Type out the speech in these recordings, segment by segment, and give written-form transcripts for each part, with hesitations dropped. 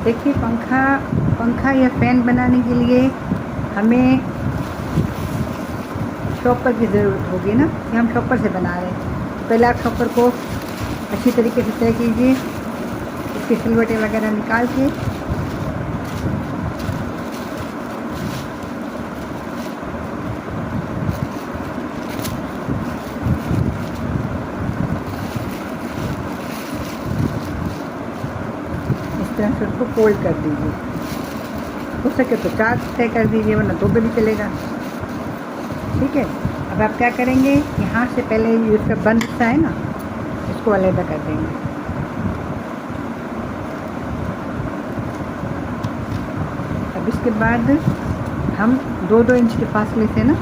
देखिए पंखा या फ़ैन बनाने के लिए हमें शॉपर की ज़रूरत होगी ना, कि हम शॉपर से बना रहे हैं। पहले आप शॉपर को अच्छी तरीके से तय कीजिए, इसके सिलवटें वगैरह निकाल के इस तरह से उसको फोल्ड कर दीजिए। हो सके तो 4 तय कर दीजिए, वरना 2 पे भी चलेगा। ठीक है, अब आप क्या करेंगे, यहाँ से पहले ये इसका बंद हिस्सा है ना, इसको अलग कर देंगे। अब इसके बाद हम 2-2 इंच के फासले से ना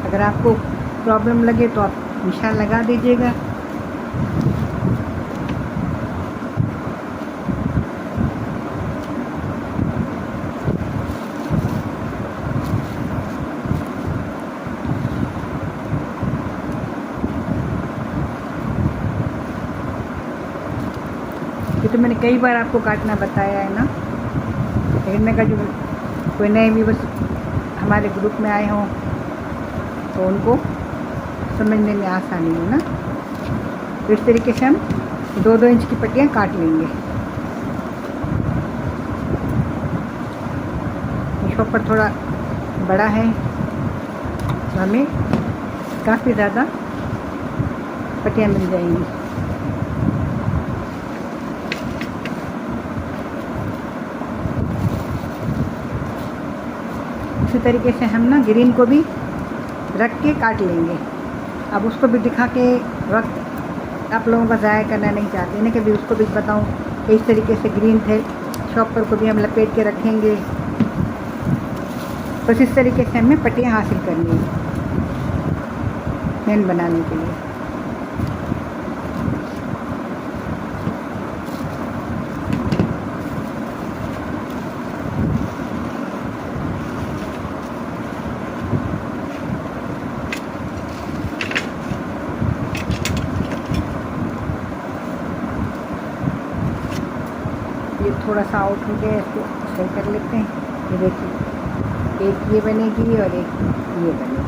अगर आपको प्रॉब्लम लगे तो आप निशान लगा दीजिएगा। ये तो मैंने कई बार आपको काटना बताया है ना, लेकिन मैं जो कोई नए व्यूअर्स हमारे ग्रुप में आए हों तो उनको समझने में आसानी हो ना। तो इस तरीके से हम 2-2 इंच की पट्टियाँ काट लेंगे। शॉपर थोड़ा बड़ा है तो हमें काफ़ी ज़्यादा पट्टियाँ मिल जाएंगी। इसी तरीके से हम ना ग्रीन को भी रख के काट लेंगे। अब उसको भी दिखा के वक्त आप लोगों का ज़ाया करना नहीं चाहते, इन्हें कभी उसको भी बताऊं कि इस तरीके से ग्रीन थे शॉपर को भी हम लपेट के रखेंगे। तो इस तरीके से हमें पट्टियाँ हासिल करनी है पेन बनाने के लिए। ये थोड़ा सा आउट हो गया, इसको सही कर लेते हैं। ये देखिए, एक ये बनेगी और एक ये बनेगी।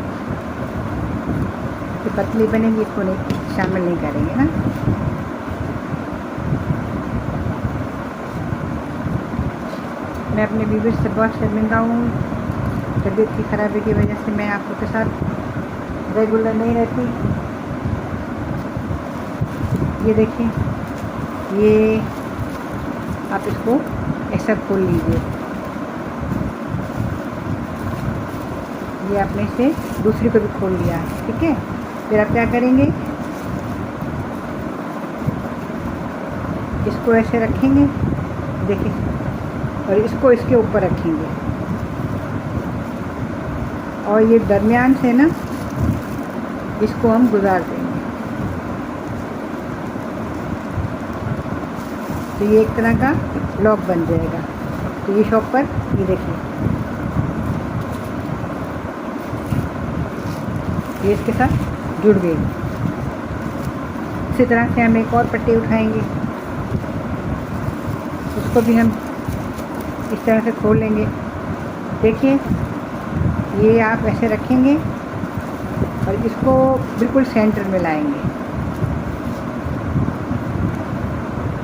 ये पतली बनेगी, इसको नहीं शामिल नहीं करेंगे ना। मैं अपने व्यूअर्स से बहुत शर्मिंदा हूँ, तबीयत की खराबी की वजह से मैं आप लोग के साथ रेगुलर नहीं रहती। ये देखिए, ये आप इसको ऐसा खोल लीजिए। ये आपने इसे दूसरी को भी खोल लिया है। ठीक है, फिर आप क्या करेंगे, इसको ऐसे रखेंगे, देखिए, और इसको इसके ऊपर रखेंगे और ये दरमियान से ना इसको हम गुजार देंगे। तो ये एक तरह का लॉक बन जाएगा। तो ये शॉपर, ये देखिए, ये इसके साथ जुड़ गई। इसी तरह से हम एक और पट्टी उठाएंगे, उसको भी हम इस तरह से खोल लेंगे। देखिए, ये आप ऐसे रखेंगे और इसको बिल्कुल सेंटर में लाएंगे,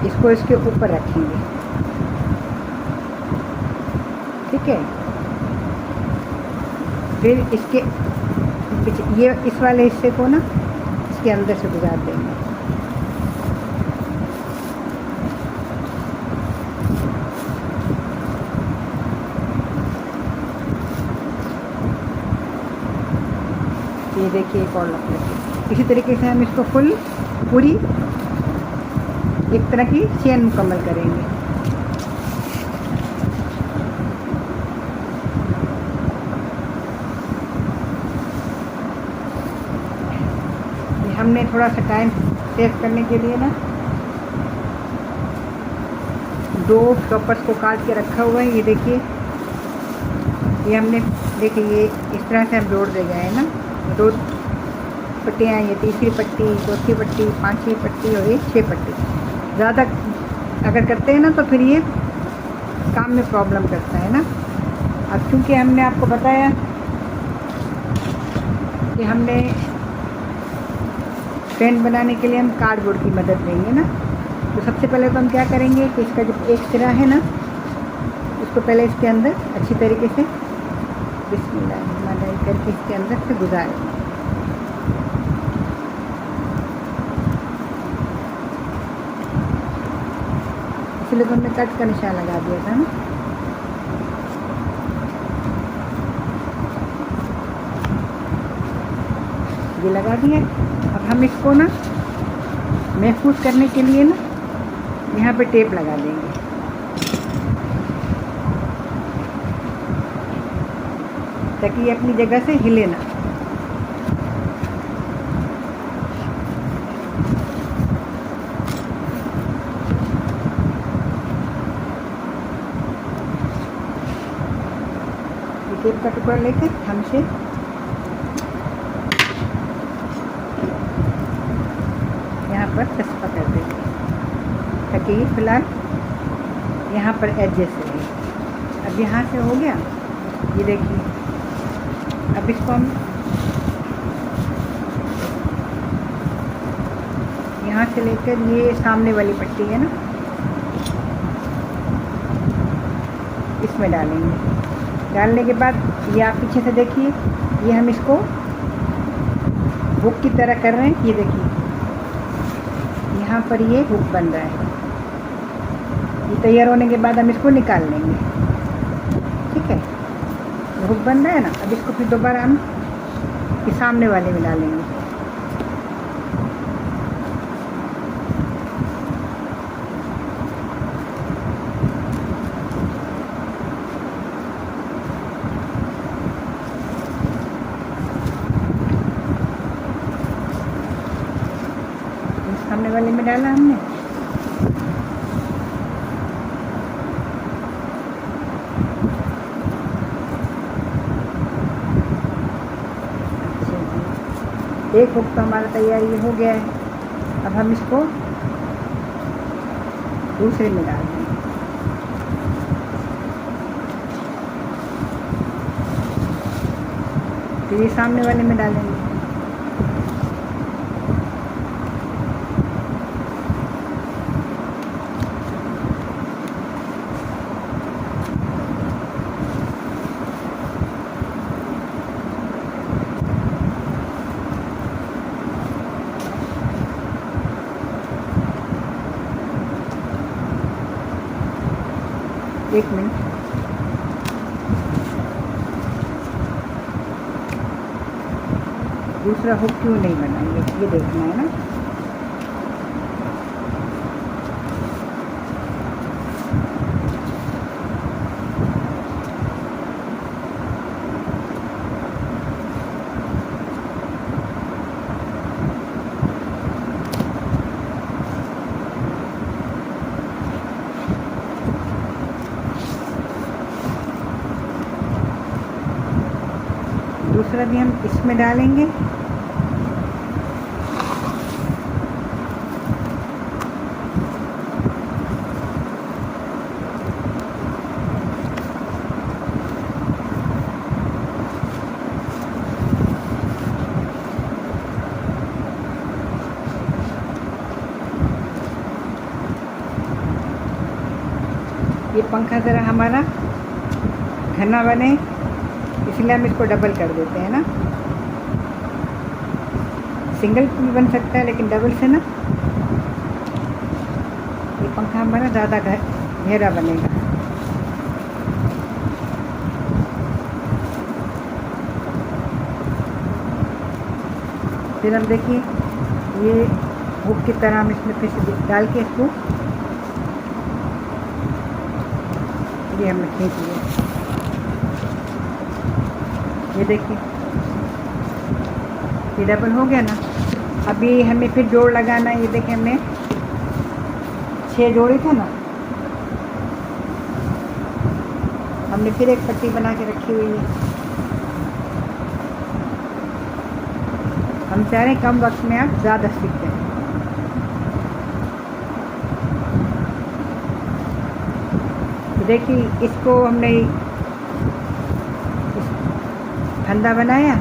इसको इसके ऊपर रखेंगे। ठीक है, फिर इसके ये इस वाले हिस्से को ना इसके अंदर से गुजार देंगे। ये देखिए, एक और लग लगी। इसी तरीके से हम इसको पूरी एक तरह की चेन मुकम्मल करेंगे। हमने थोड़ा सा टाइम सेव करने के लिए ना 2 शॉपर्स को काट के रखा हुआ है। ये देखिए, ये हमने देखिए ये इस तरह से हम जोड़ दे गए हैं ना, 2 पट्टियाँ, ये तीसरी पट्टी, चौथी पट्टी, पांचवी पट्टी और ये 6 पट्टी। ज़्यादा अगर करते हैं ना तो फिर ये काम में प्रॉब्लम करता है ना। अब चूँकि हमने आपको बताया कि हमने पेन बनाने के लिए हम कार्डबोर्ड की मदद लेंगे ना, तो सबसे पहले तो हम क्या करेंगे कि इसका जो एक सिरा है ना, उसको पहले इसके अंदर अच्छी तरीके से बिस्मिल्लाह करके इसके अंदर से गुजारेंगे। इसलिए तो हमने कट का निशान लगा दिया था ना। ये लगा दिया। अब हम इसको ना महफूज करने के लिए ना यहाँ पे टेप लगा देंगे, ताकि ये अपनी जगह से हिले ना। ये टेप का टुकड़ा लेकर हम इसे यहाँ पर चस्पा कर देंगे, ताकि ये फिलहाल यहाँ पर एडजस्ट रहे। अब यहाँ से हो गया, ये देखिए। अब इसको हम यहाँ से लेकर ये सामने वाली पट्टी है ना, इसमें डालेंगे। डालने के बाद ये आप पीछे से देखिए, ये हम इसको हुक की तरह कर रहे हैं। ये देखिए यहाँ पर ये हुक बन रहा है। ये तैयार होने के बाद हम इसको निकाल लेंगे, ठीक है। ये हुक बन रहा है ना। अब इसको फिर दोबारा हम इस सामने वाले में डालेंगे। सामने वाले में डाला हमने। एक हुक तो हमारा तैयार ये हो गया है। अब हम इसको दूसरे में डाल देंगे। फिर ये सामने वाले में डालेंगे। एक मिनट, दूसरा हुक क्यों नहीं बनाएंगे, ये देखना है ना। दूसरा भी हम इसमें डालेंगे। ये पंखा ज़रा हमारा घना बने, इसलिए हम इसको डबल कर देते हैं ना। सिंगल भी बन सकता है, लेकिन डबल से ना ये पंखा हमारा ज़्यादा गहरा बनेगा। फिर हम देखिए ये हुक की तरह हम इसमें फिर से डाल के इसको ये हमने खींच लिया। ये देखिए ये डबल हो गया ना। अभी हमें फिर जोड़ लगाना है। ये देखिए हमने 6 जोड़े थे ना, हमने फिर एक पट्टी बना के रखी हुई है। हम चाह रहे हैं कम वक्त में आप ज़्यादा सीख जाएं। तो देखिए, इसको हमने फंदा बनाया,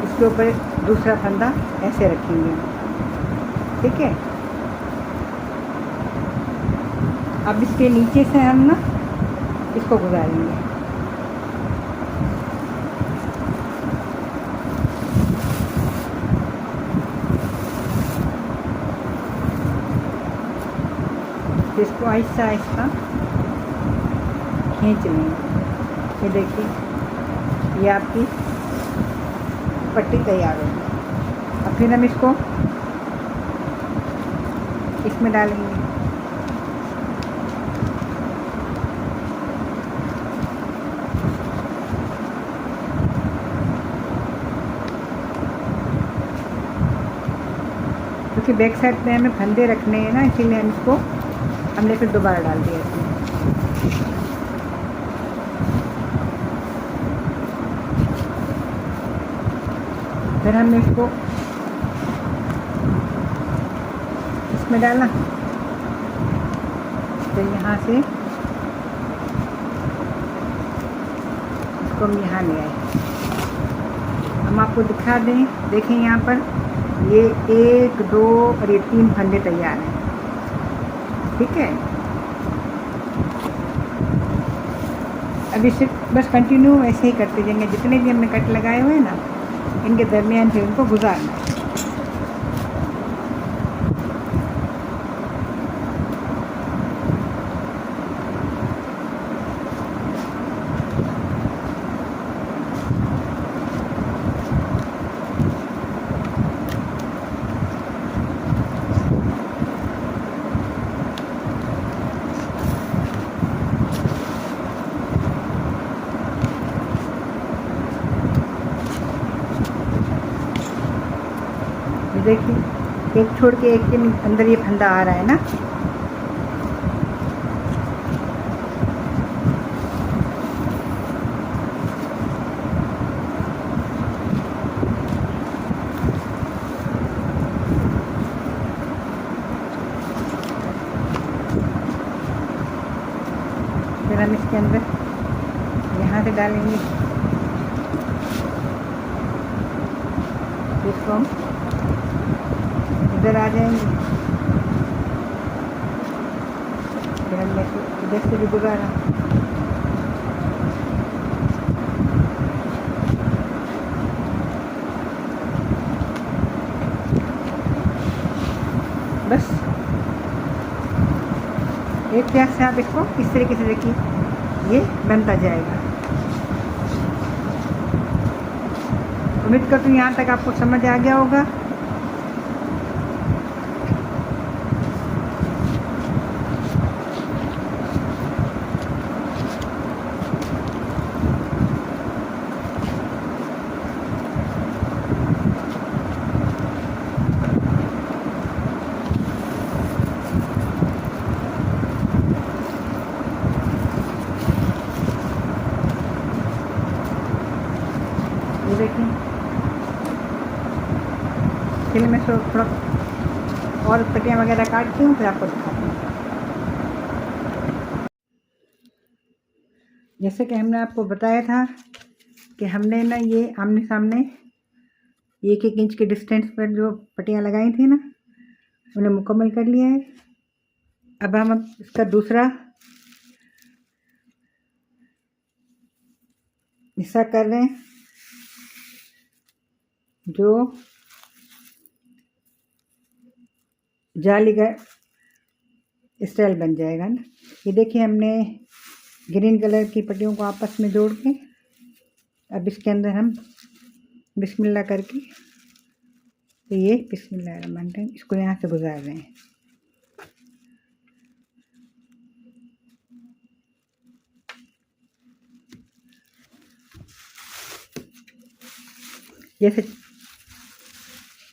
इसके ऊपर दूसरा फंदा ऐसे रखेंगे, ठीक है। अब इसके नीचे से हम ना इसको गुजारेंगे। इसको आहिस्ता आहिस्ता खींच लेंगे। ये देखिए, ये आपकी पट्टी तैयार होगी। अब फिर हम इसको इसमें डालेंगे। क्योंकि बैक साइड पे हमें फंदे रखने हैं ना, इसीलिए हमने फिर दोबारा डाल दिया इसमें। फिर हमने इसको इसमें डाला, तो यहाँ से इसको हम यहाँ ले आए। हम आपको दिखा दें, देखें यहाँ पर ये 1 2 और ये 3 फंदे तैयार हैं, ठीक है। अब इसे बस कंटिन्यू ऐसे ही करते जाएंगे। जितने भी हमने कट लगाए हुए हैं ना, इनके दरमियान से उनको गुजारना है। देखिए, एक छोड़ के एक के अंदर ये फंदा आ रहा है ना। फिर हम इसके अंदर यहाँ से डालेंगे, इसको हम इधर आ जाएंगे। फिर हमने इधर से भी गुजारा। बस एक प्याज से आप इसको इस तरीके से देखिए, ये बनता जाएगा। उम्मीद करती हूँ यहाँ तक आपको समझ आ गया होगा। ये देखिए, फिर मैं थोड़ा और पट्टियाँ वगैरह काटती हूँ, फिर आपको दिखाती हूँ। जैसे कि हमने आपको बताया था कि हमने ना ये आमने सामने 1-1 इंच के डिस्टेंस पर जो पट्टियाँ लगाई थी ना, उन्हें मुकम्मल कर लिया है। अब हम इसका दूसरा हिस्सा कर रहे हैं, जो जाली का स्टाइल बन जाएगा ना। ये देखिए, हमने ग्रीन कलर की पट्टियों को आपस में जोड़ के अब इसके अंदर हम बिस्मिल्लाह करके, तो ये बिस्मिल्लाहिर्रहमानिर्रहीम, इसको यहाँ से गुजार रहे हैं। जैसे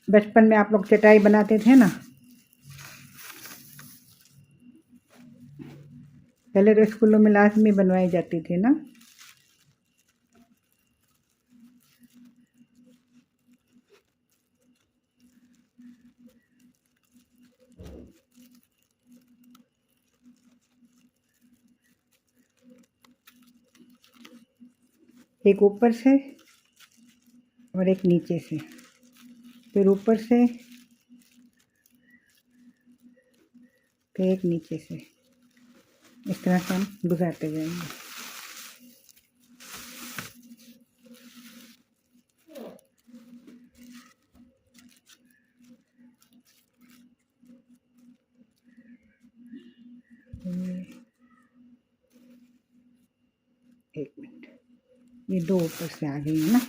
बचपन में आप लोग चटाई बनाते थे ना, पहले तो स्कूलों में लाजमी बनवाई जाती थी ना। एक ऊपर से और एक नीचे से, फिर ऊपर से, फिर एक नीचे से। इस तरह से हम गुजारते जाएंगे। एक मिनट, ये दो ऊपर से आ गई है ना।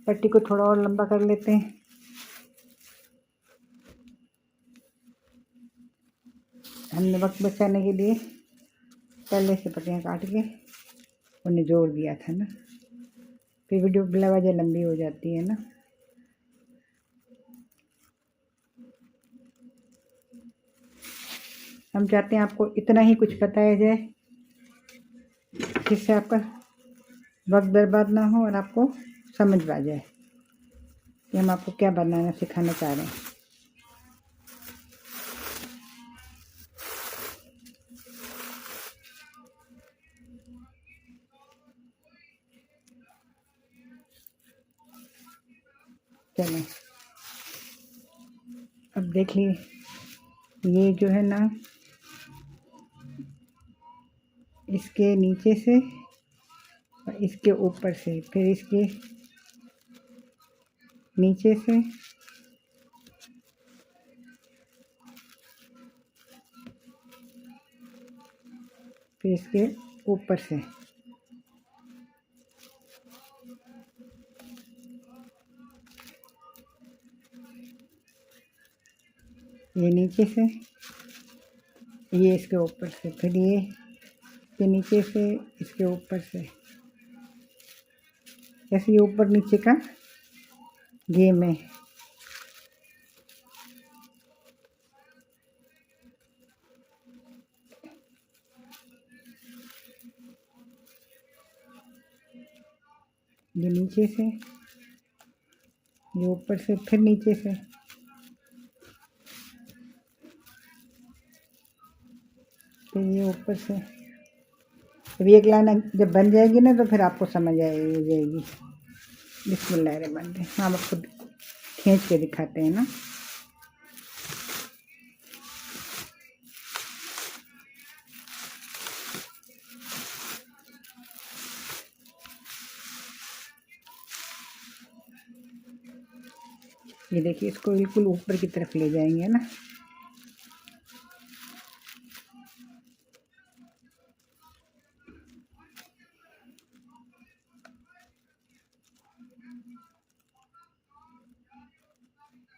पट्टी को थोड़ा और लंबा कर लेते हैं। हमने वक्त बचाने के लिए पहले से पट्टियाँ काट के उन्हें जोड़ दिया था ना, फिर वीडियो बिला वजह लंबी हो जाती है ना। हम चाहते हैं आपको इतना ही कुछ बताया जाए जिससे आपका वक्त बर्बाद ना हो और आपको समझ आ जाए कि हम आपको क्या बनाना सिखाना चाह रहे हैं। चलें, अब देखिए, ये जो है ना, इसके नीचे से और इसके ऊपर से, फिर इसके नीचे से, फिर इसके ऊपर से, ये नीचे से, ये इसके ऊपर से, फिर ये इसके नीचे से, इसके ऊपर से। ऐसे ये ऊपर नीचे का गेम है। ये नीचे से, ये ऊपर से, फिर नीचे से, फिर ये ऊपर से। अब एक लाइन जब बन जाएगी ना तो फिर आपको समझ जाएगी। बिस्मिल्लाहिर्रहमानिर्रहीम। हम आपको खींच के दिखाते हैं ना। ये देखिए, इसको बिल्कुल ऊपर की तरफ ले जाएंगे ना।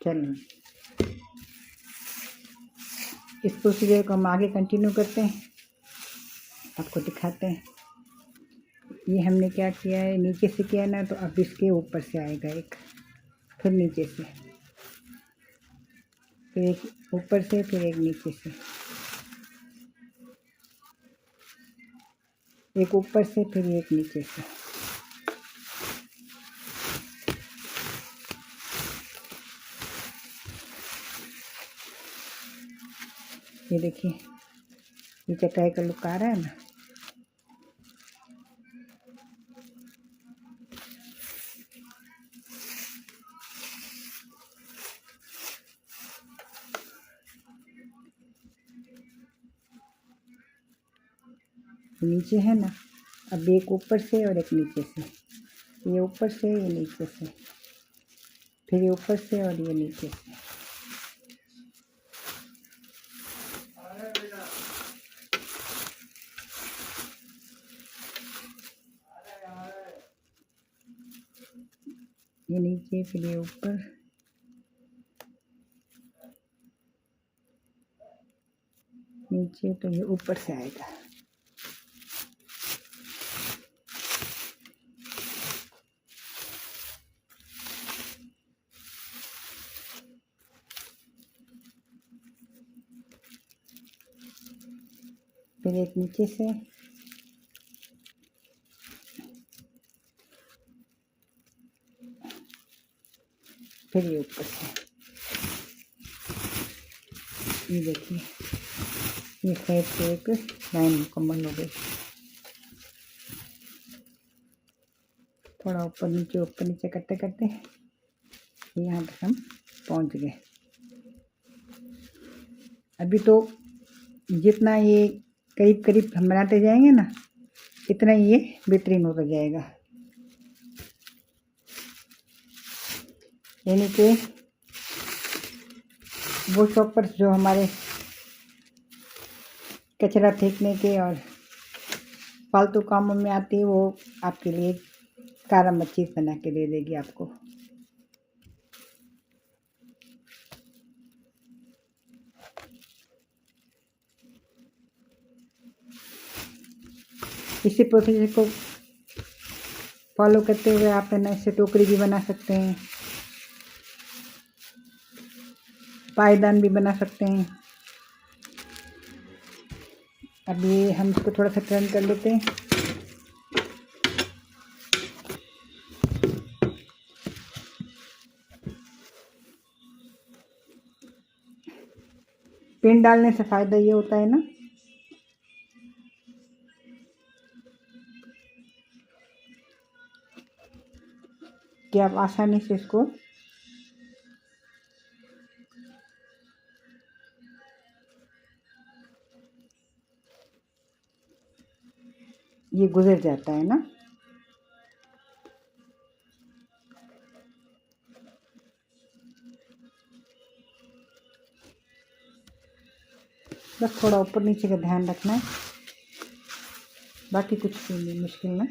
चलिए, इस प्रोसीजर को हम आगे कंटिन्यू करते हैं, आपको दिखाते हैं। ये हमने क्या किया है, नीचे से किया ना, तो अब इसके ऊपर से आएगा एक, फिर नीचे से, फिर एक ऊपर से, फिर एक नीचे से, एक ऊपर से, फिर एक नीचे से। ये देखिए, ये चटाई का लुक आ रहा है ना। नीचे है ना, अब एक ऊपर से और एक नीचे से, ये ऊपर से, ये नीचे से, फिर ये ऊपर से और ये नीचे से। ये नीचे, फिर ये ऊपर, नीचे, तो ये ऊपर से आएगा। फिर एक नीचे से, फिर ये ऊपर से। ये देखिए, ये साइड से एक लाइन मुकम्मल हो गई। थोड़ा ऊपर नीचे करते करते यहाँ तक हम पहुँच गए। अभी तो जितना ये करीब करीब हम बनाते जाएंगे ना, इतना ये बेहतरीन होता जाएगा। यानी कि वो चॉपर्स जो हमारे कचरा फेंकने के और फालतू कामों में आती है, वो आपके लिए कारगर चीज़ बना के दे देगी आपको। इसी प्रोसीजर को फॉलो करते हुए आप है ना इससे टोकरी भी बना सकते हैं, पायदान भी बना सकते हैं। अब ये हम इसको थोड़ा सा टर्न कर लेते हैं। पिन डालने से फ़ायदा ये होता है ना कि आप आसानी से इसको ये गुजर जाता है ना। बस थोड़ा ऊपर नीचे का ध्यान रखना है, बाकी कुछ नहीं मुश्किल ना।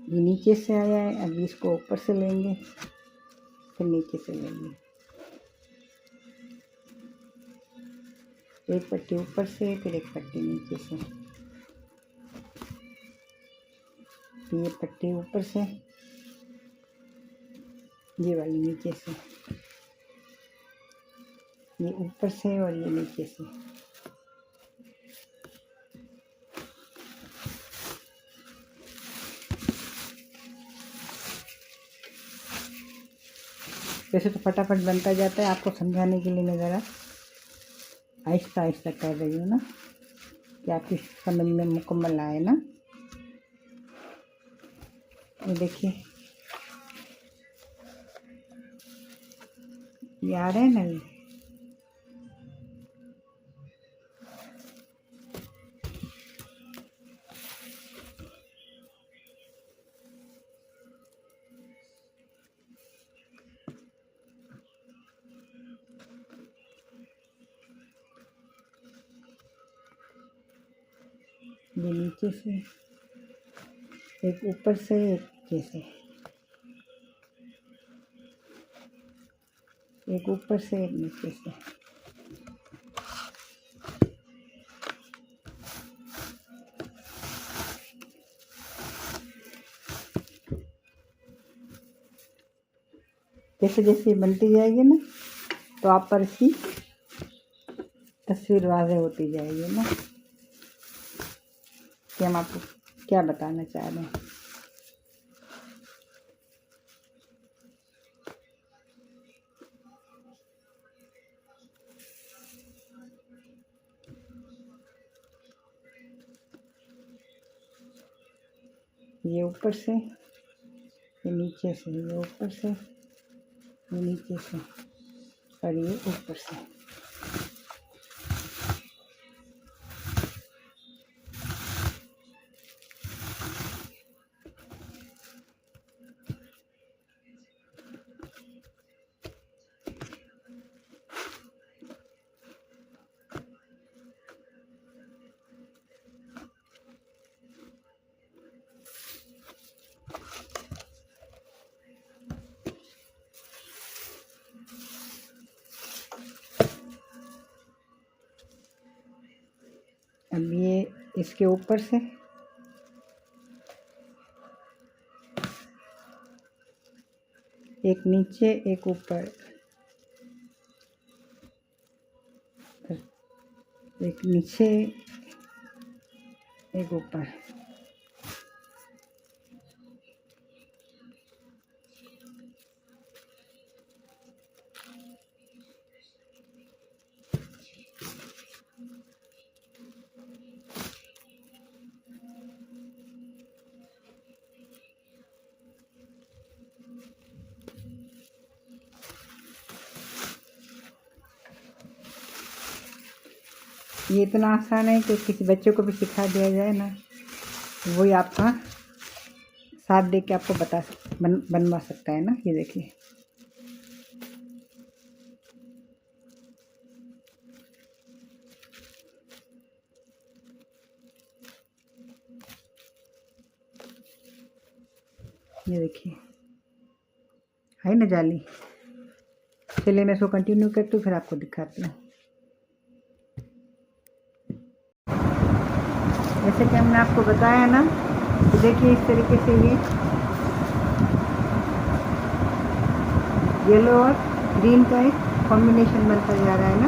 ये नीचे से आया है, अभी इसको ऊपर से लेंगे, फिर नीचे से लेंगे। एक पट्टी ऊपर से, फिर एक पट्टी नीचे से। ये पट्टी ऊपर से, ये वाली नीचे से, ये ऊपर से और ये नीचे से। वैसे तो फटाफट बनता जाता है, आपको समझाने के लिए मैं ज़रा आहिस्ता आहिस्ता कर रही हूँ ना, कि आपकी समझ में मुकम्मल आए ना। ये देखिए, ये आ रहा है ना। ये नीचे से, एक ऊपर से, एक नीचे से, एक ऊपर से, एक नीचे से। जैसे जैसे बनती जाएगी ना, तो आप पर इसकी तस्वीर वाज़ेह होती जाएगी ना कि हम आपको क्या बताना चाह रहे हैं। ये ऊपर से, ये नीचे से, ये ऊपर से, ये नीचे से और ये ऊपर से। इसके ऊपर से एक नीचे एक ऊपर, एक नीचे एक ऊपर। ये इतना आसान है कि किसी बच्चे को भी सिखा दिया जाए ना, वही आपका साथ दे के आपको बनवा सकता है ना। ये देखिए, ये देखिए है ना जाली। चलिए मैं इसको कंटिन्यू करती हूँ, फिर आपको दिखाती हूँ। जैसे कि हमने आपको बताया ना, तो देखिए इस तरीके से ये येलो और ग्रीन का एक कॉम्बिनेशन बनता जा रहा है ना।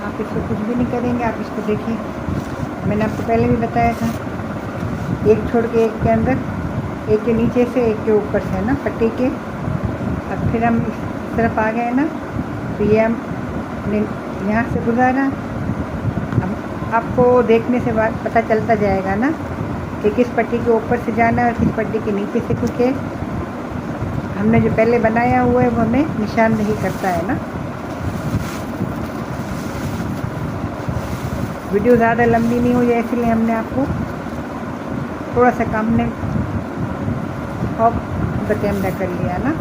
आप इसको कुछ भी नहीं करेंगे, आप इसको देखिए, मैंने आपको पहले भी बताया था, एक छोड़ के एक के अंदर, एक के नीचे से एक के ऊपर से है ना पट्टी के। अब फिर हम इस तरफ आ गए ना, तो ये हमने यहाँ से गुजारा। अब आपको देखने से पता चलता जाएगा ना कि किस पट्टी के ऊपर से जाना है और किस पट्टी के नीचे से, कुछ है हमने जो पहले बनाया हुआ है वो हमें निशानदेही करता है ना। वीडियो ज़्यादा लंबी नहीं हो जाए इसलिए हमने आपको थोड़ा सा काम ने ऑफ द कैमरा कर लिया ना।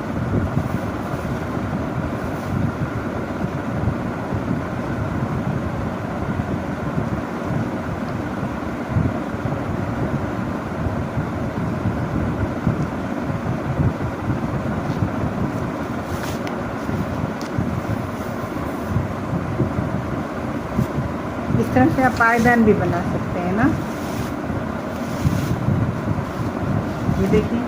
इस तरह से आप पायदान भी बना सकते हैं ना। ये देखिए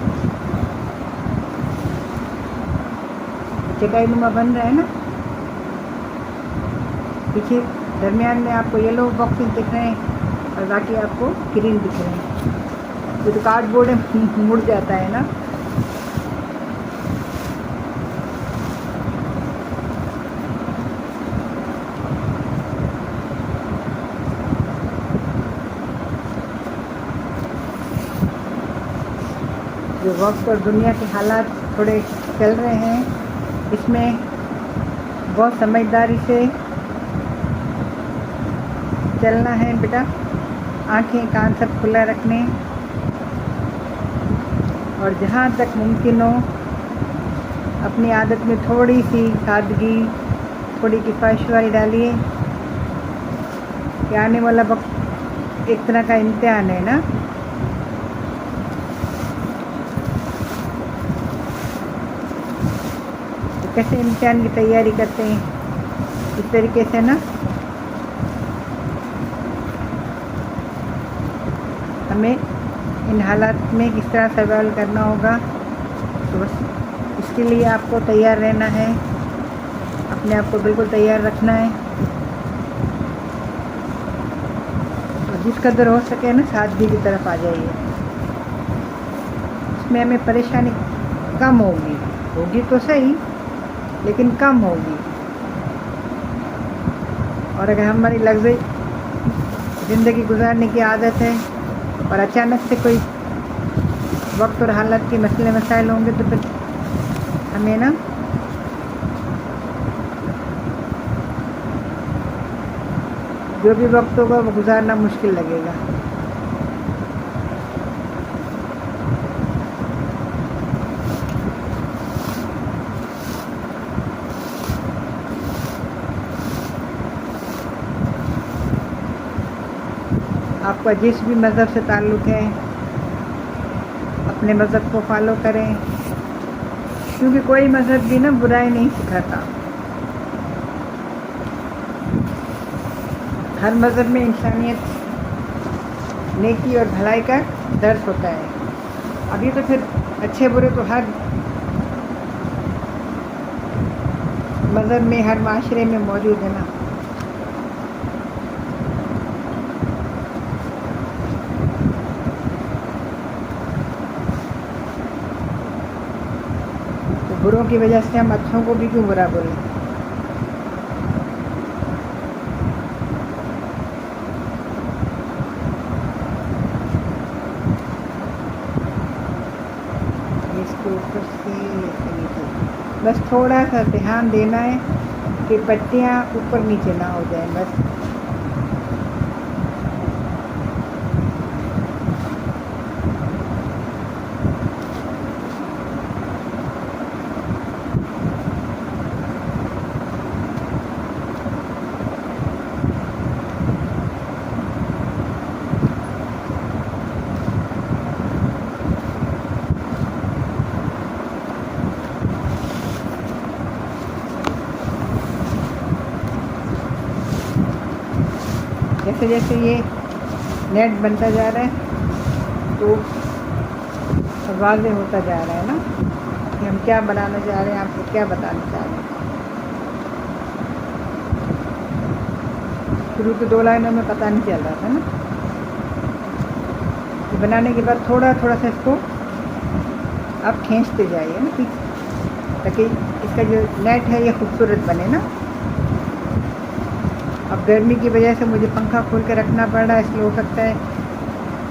चटाई नुमा बन रहा है ना। पीछे दरमियान में आपको येलो बॉक्सेस दिख रहे हैं और बाकी आपको ग्रीन दिख रहे हैं। ये तो कार्डबोर्ड है, मुड़ जाता है ना। जो वक्त और दुनिया के हालात थोड़े चल रहे हैं, इसमें बहुत समझदारी से चलना है बेटा। आंखें कान सब खुला रखने, और जहाँ तक मुमकिन हो अपनी आदत में थोड़ी सी सादगी, थोड़ी किफ़ायतवारी डालिए कि आने वाला वक्त एक तरह का इम्तिहान है ना। कैसे इम्तिहान की तैयारी करते हैं, इस तरीके से ना हमें इन हालात में किस तरह सर्वाइव करना होगा। तो बस इसके लिए आपको तैयार रहना है, अपने आप को बिल्कुल तैयार रखना है, और जिस कदर हो सके ना सादगी की तरफ आ जाइए। इसमें हमें परेशानी कम होगी तो सही, लेकिन कम होगी। और अगर हमारी लग्जरी ज़िंदगी गुजारने की आदत है और अचानक से कोई वक्त और हालत के मसले मसाइल होंगे, तो फिर हमें ना जो भी वक्त होगा वो गुजारना मुश्किल लगेगा। आपका जिस भी मज़हब से ताल्लुक़ है, अपने मज़हब को फॉलो करें, क्योंकि कोई मज़हब भी ना बुराई नहीं सिखाता। हर मज़हब में इंसानियत, नेकी और भलाई का दर्स होता है। अभी तो फिर अच्छे बुरे तो हर मज़हब में, हर माशरे में मौजूद है ना। तो बुरों की वजह से हम अच्छों को भी क्यों बुरा बोलें। इसके ऊपर से बस थोड़ा सा ध्यान देना है कि पट्टियाँ ऊपर नीचे ना हो जाए बस। जैसे जैसे ये नेट बनता जा रहा है तो वाज़ेह होता जा रहा है ना कि हम क्या बनाना चाह रहे हैं, आपको क्या बताना चाह रहे हैं। शुरू के 2 लाइनों में पता नहीं चल रहा था ना। ये बनाने के बाद थोड़ा थोड़ा सा इसको आप खींचते जाइए ना ताकि इसका जो नेट है ये खूबसूरत बने ना। अब गर्मी की वजह से मुझे पंखा खोल के रखना पड़ रहा है, इसलिए हो सकता है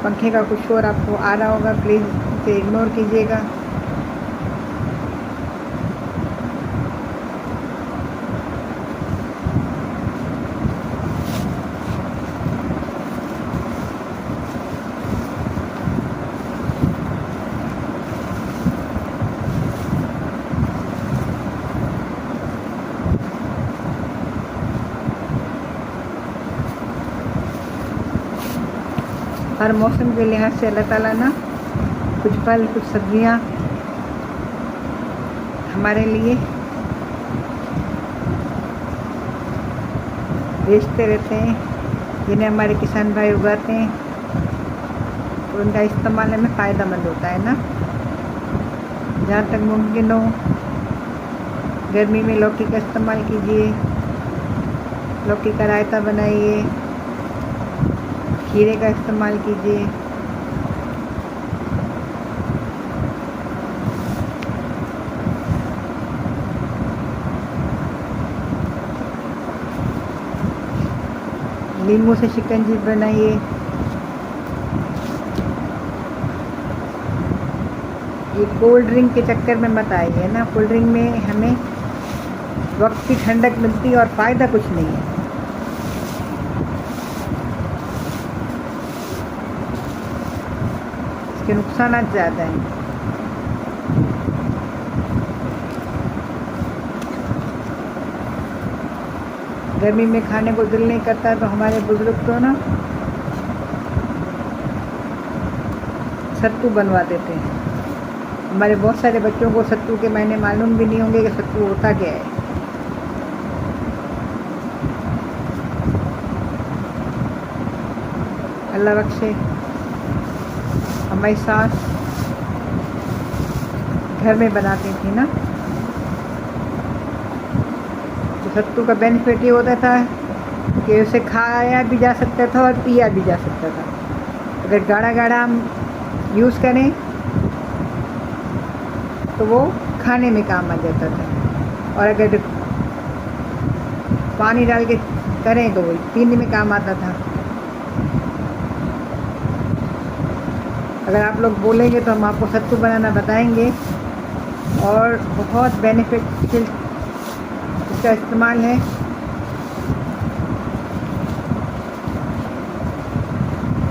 पंखे का कुछ शोर आपको आ रहा होगा, प्लीज़ इसे इग्नोर कीजिएगा। हर मौसम के लिहाज से अल्लाह ताला ना कुछ फल, कुछ सब्जियां हमारे लिए बेचते रहते हैं, जिन्हें हमारे किसान भाई उगाते हैं, तो उनका इस्तेमाल हमें फ़ायदेमंद होता है ना। जहाँ तक मुमकिन हो गर्मी में लौकी का इस्तेमाल कीजिए, लौकी का रायता बनाइए, खीरे का इस्तेमाल कीजिए। नींबू से शिकंजी बनाइए। ये कोल्ड ड्रिंक के चक्कर में मत आइए ना। कोल्ड ड्रिंक में हमें वक्त की ठंडक मिलती है और फ़ायदा कुछ नहीं है। इसके नुकसान ज़्यादा हैं। गर्मी में खाने को दिल नहीं करता तो हमारे बुजुर्ग तो ना सत्तू बनवा देते हैं। हमारे बहुत सारे बच्चों को सत्तू के मायने मालूम भी नहीं होंगे कि सत्तू होता क्या है। अल्लाह बख्शे, हमारी सास घर में बनाती थी ना, तो सत्तू का बेनिफिट ये होता था कि उसे खाया भी जा सकता था और पिया भी जा सकता था। अगर गाढ़ा गाढ़ा हम यूज़ करें तो वो खाने में काम आ जाता था, और अगर पानी डाल के करें तो वो पीने में काम आता था। अगर आप लोग बोलेंगे तो हम आपको सत्तू बनाना बताएंगे, और बहुत बेनिफिशियल इसका इस्तेमाल है।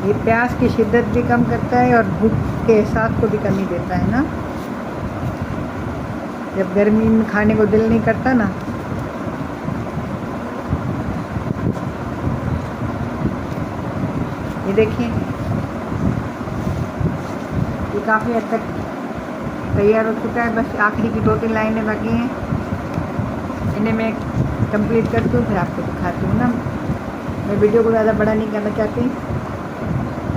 ये प्यास की शिद्दत भी कम करता है और भूख के एहसास को भी कमी देता है ना। जब गर्मी में खाने को दिल नहीं करता ना, ये देखिए ये काफ़ी हद तक तैयार हो चुका है। बस आखिरी की 2-3 लाइनें बाकी हैं, इन्हें मैं कंप्लीट करती हूँ, फिर आपको दिखाती हूँ ना मैं वीडियो को ज़्यादा बड़ा नहीं करना चाहती,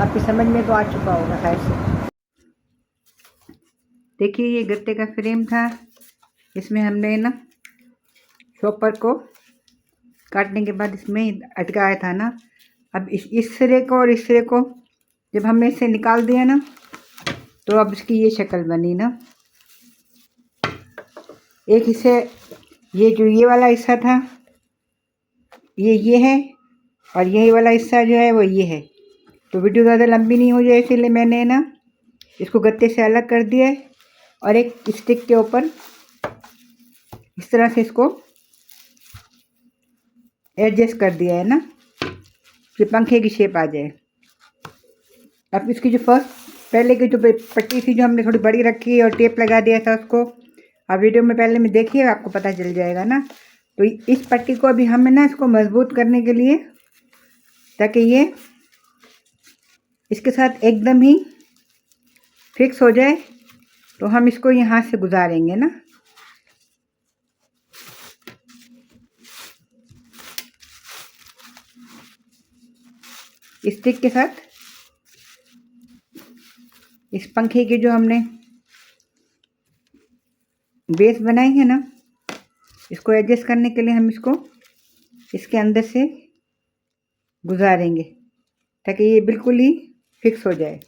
आपकी समझ में तो आ चुका होगा खैर से। देखिए ये गत्ते का फ्रेम था, इसमें हमने ना शॉपर को काटने के बाद इसमें अटकाया था ना। अब इस सिरे को और इस सिरे को जब हमने इसे निकाल दिया ना, तो अब इसकी ये शक्ल बनी ना। एक हिस्से ये जो ये वाला हिस्सा था ये है, और यही वाला हिस्सा जो है वो ये है। तो वीडियो ज़्यादा लंबी नहीं हो जाए इसलिए मैंने ना इसको गत्ते से अलग कर दिया है, और एक स्टिक के ऊपर इस तरह से इसको एडजस्ट कर दिया है ना, कि पंखे की शेप आ जाए। अब इसकी जो पहले की जो पट्टी थी जो हमने थोड़ी बड़ी रखी और टेप लगा दिया था उसको, अब वीडियो में पहले में देखिए आपको पता चल जाएगा ना। तो इस पट्टी को अभी हमें ना इसको मजबूत करने के लिए, ताकि ये इसके साथ एकदम ही फिक्स हो जाए, तो हम इसको यहाँ से गुजारेंगे ना। स्टिक के साथ इस पंखे की जो हमने बेस बनाई है ना, इसको एडजस्ट करने के लिए हम इसको इसके अंदर से गुजारेंगे, ताकि ये बिल्कुल ही फिक्स हो जाए।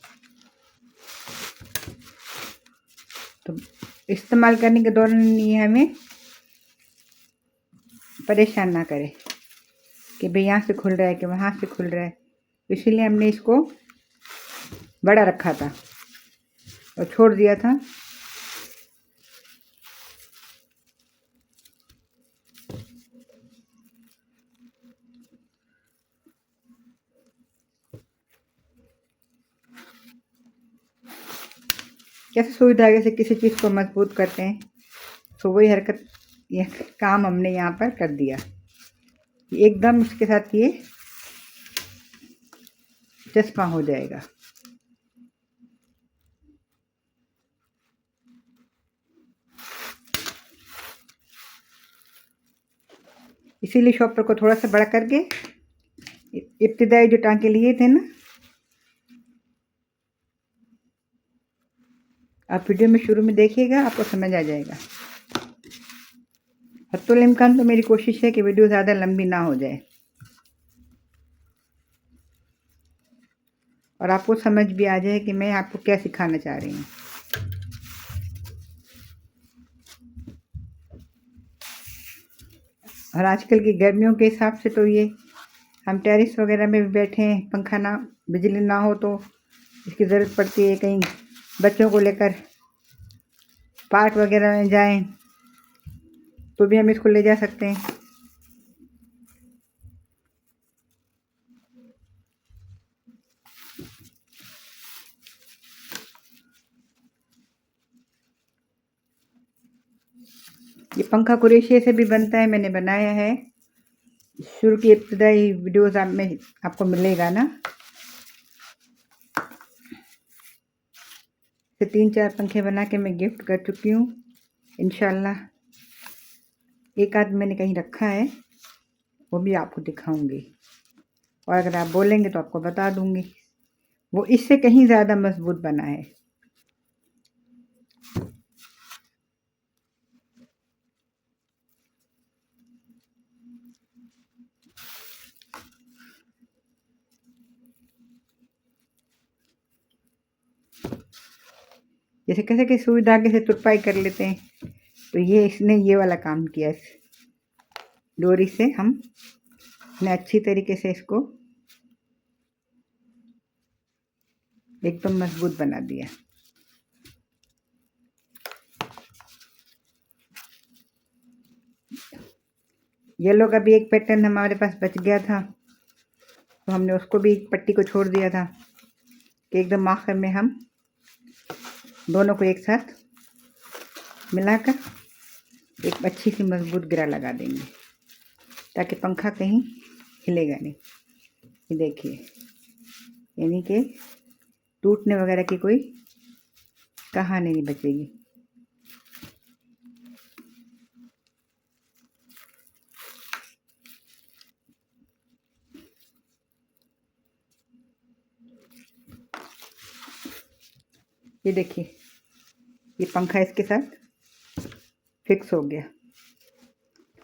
तो इस्तेमाल करने के दौरान ये हमें परेशान ना करे कि भाई यहाँ से खुल रहा है कि वहाँ से खुल रहा है। इसीलिए हमने इसको बड़ा रखा था और छोड़ दिया था। कैसे सुई धागे से किसी चीज़ को मजबूत करते हैं, तो वही हरकत यह काम हमने यहाँ पर कर दिया। एकदम इसके साथ ये चस्पा हो जाएगा। इसीलिए शॉपर को थोड़ा सा बड़ा करके इब्तिदाई जो टांके लिए थे ना, आप वीडियो में शुरू में देखिएगा, आपको समझ आ जाएगा। हत्तुल इम्कान तो मेरी कोशिश है कि वीडियो ज़्यादा लंबी ना हो जाए और आपको समझ भी आ जाए कि मैं आपको क्या सिखाना चाह रही हूँ। और आजकल की गर्मियों के हिसाब से तो ये हम टेरेस वगैरह में भी बैठे हैं, पंखा ना, बिजली ना हो तो इसकी ज़रूरत पड़ती है। कहीं बच्चों को लेकर पार्क वगैरह में जाएं तो भी हम इसको ले जा सकते हैं। ये पंखा कुरेशिया से भी बनता है, मैंने बनाया है। शुरू की इब्तिदाई वीडियोज़ आप में आपको मिलेगा ना। से 3-4 पंखे बना के मैं गिफ्ट कर चुकी हूँ। इंशाल्लाह एक आध मैंने कहीं रखा है, वो भी आपको दिखाऊंगी, और अगर आप बोलेंगे तो आपको बता दूंगी। वो इससे कहीं ज़्यादा मजबूत बना है। जैसे कैसे कि सुई धागे से तुरपाई कर लेते हैं, तो ये इसने ये वाला काम किया। इस डोरी से हम ने अच्छी तरीके से इसको एकदम मजबूत बना दिया। येलो का भी एक पैटर्न हमारे पास बच गया था, तो हमने उसको भी एक पट्टी को छोड़ दिया था कि एकदम आखिर में हम दोनों को एक साथ मिलाकर एक अच्छी सी मजबूत गिरा लगा देंगे, ताकि पंखा कहीं हिलेगा नहीं। ये देखिए, यानी कि टूटने वगैरह की कोई कहानी नहीं बचेगी। ये देखिए, ये पंखा इसके साथ फिक्स हो गया।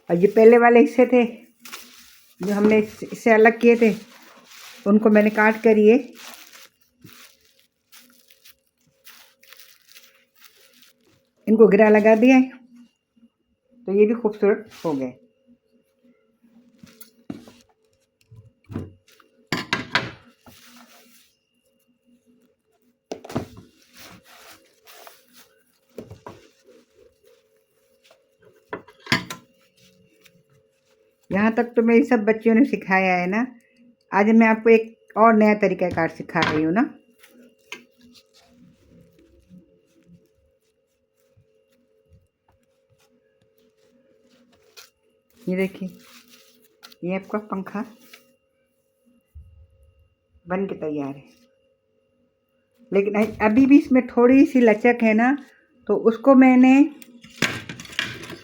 और ये पहले वाले हिस्से थे जो हमने इससे अलग किए थे, उनको मैंने काट कर ये इनको गिरा लगा दिया है, तो ये भी खूबसूरत हो गए। यहाँ तक तो मेरी सब बच्चियों ने सिखाया है ना। आज मैं आपको एक और नया तरीक़ाकार सिखा रही हूँ ना। ये देखिए, ये आपका पंखा बन के तैयार है। लेकिन अभी भी इसमें थोड़ी सी लचक है ना, तो उसको मैंने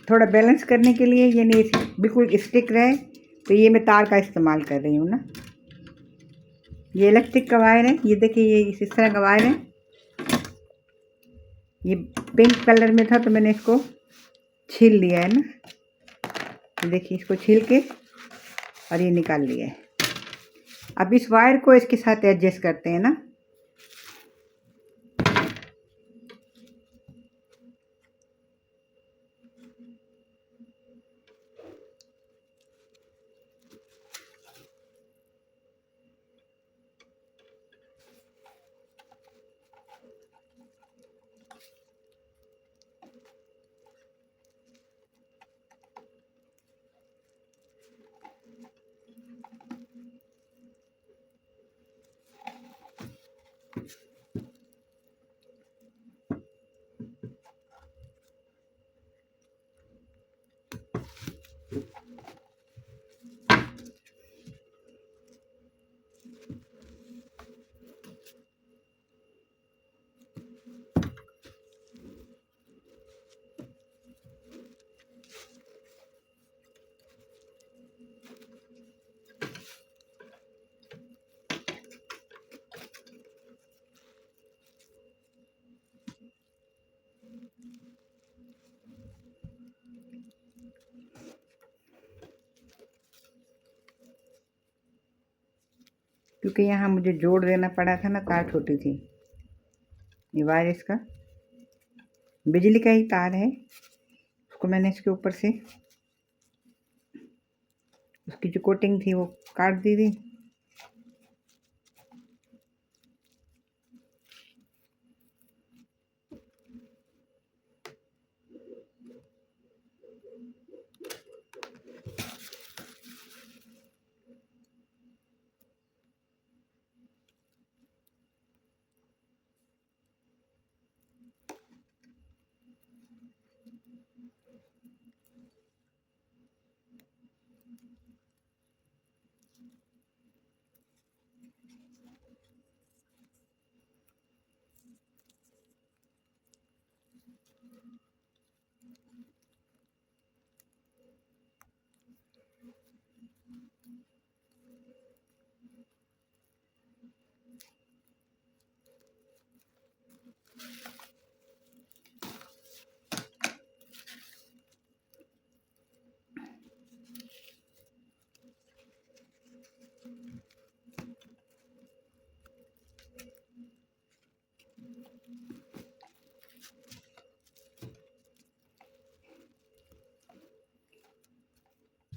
थोड़ा बैलेंस करने के लिए, ये नहीं बिल्कुल स्टिक रहे, तो ये मैं तार का इस्तेमाल कर रही हूँ ना। ये इलेक्ट्रिक का वायर है, ये देखिए, ये इस तरह का वायर है। ये पिंक कलर में था तो मैंने इसको छील लिया है ना। ये देखिए, इसको छील के और ये निकाल लिया है। अब इस वायर को इसके साथ एडजस्ट करते हैं ना। क्योंकि यहाँ मुझे जोड़ देना पड़ा था ना, तार छोटी थी। ये वायर इसका बिजली का ही तार है, उसको मैंने इसके ऊपर से उसकी जो कोटिंग थी वो काट दी थी।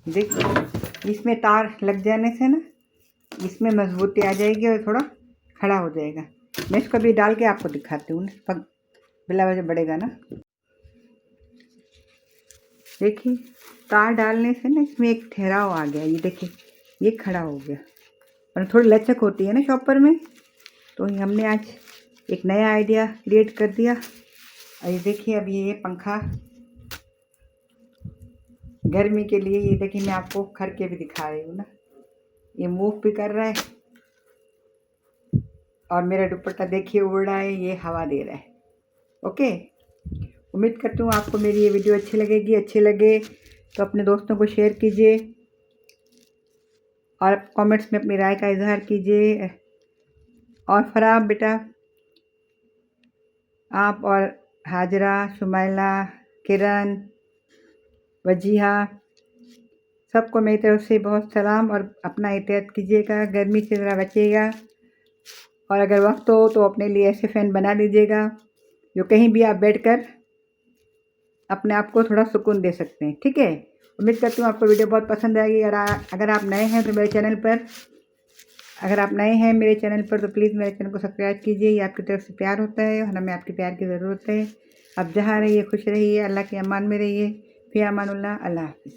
देखिए, इसमें तार लग जाने से ना इसमें मजबूती आ जाएगी और थोड़ा खड़ा हो जाएगा। मैं इसको अभी डाल के आपको दिखाती हूँ, पग बिला वजह बढ़ेगा ना। देखिए, तार डालने से ना इसमें एक ठहराव आ गया। ये देखिए, ये खड़ा हो गया। और थोड़ी लचक होती है ना शॉपर में, तो हमने आज एक नया आइडिया क्रिएट कर दिया। और ये देखिए, अब ये पंखा गर्मी के लिए, ये देखिए मैं आपको करके भी दिखा रही हूँ ना, ये मूव भी कर रहा है और मेरा दुपट्टा देखिए उड़ रहा है, ये हवा दे रहा है। ओके, उम्मीद करती हूँ आपको मेरी ये वीडियो अच्छी लगेगी। अच्छी लगे तो अपने दोस्तों को शेयर कीजिए और कमेंट्स में अपनी राय का इजहार कीजिए। और फराह बेटा, आप और हाजरा, शुमाइला, किरण, वजीहा, सबको मेरी तरफ से बहुत सलाम। और अपना एहतियात कीजिएगा, गर्मी से ज़रा बचिएगा। और अगर वक्त हो तो अपने लिए ऐसे फ़ैन बना लीजिएगा जो कहीं भी आप बैठकर अपने आप को थोड़ा सुकून दे सकते हैं। ठीक है, उम्मीद करती हूँ आपको वीडियो बहुत पसंद आएगी। अगर आप नए हैं तो मेरे चैनल पर तो प्लीज़ मेरे चैनल को सब्सक्राइब कीजिए। ये आपकी तरफ से प्यार होता है और हमें आपके प्यार की ज़रूरत है। आप जहाँ रहिए खुश रहिए, अल्लाह के अमान में रहिए। फ़ी अमानुल्लाह, अल्लाह हाफ़िज़।